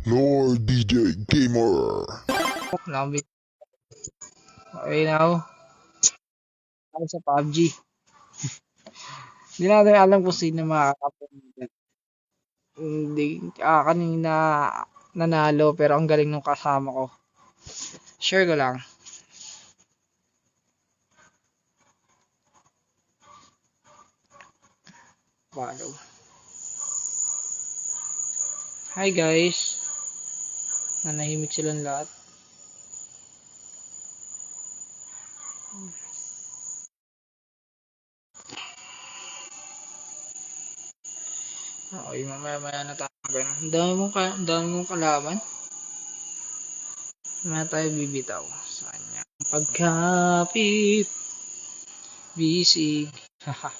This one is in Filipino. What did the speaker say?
Lord DJ Gamer. Lambi. Okay na ako sa PUBG. Hindi natin alam kung sino makakapunta. Hindi, kanina nanalo pero ang galing nung kasama ko. Share ko lang. Follow. Hi guys. Nanahimik silang lahat. Okay, mamaya na tayo. Ang dami mong kalaban. Mamaya tayo bibitaw sa kanya. Pagkapit, bisig. Haha.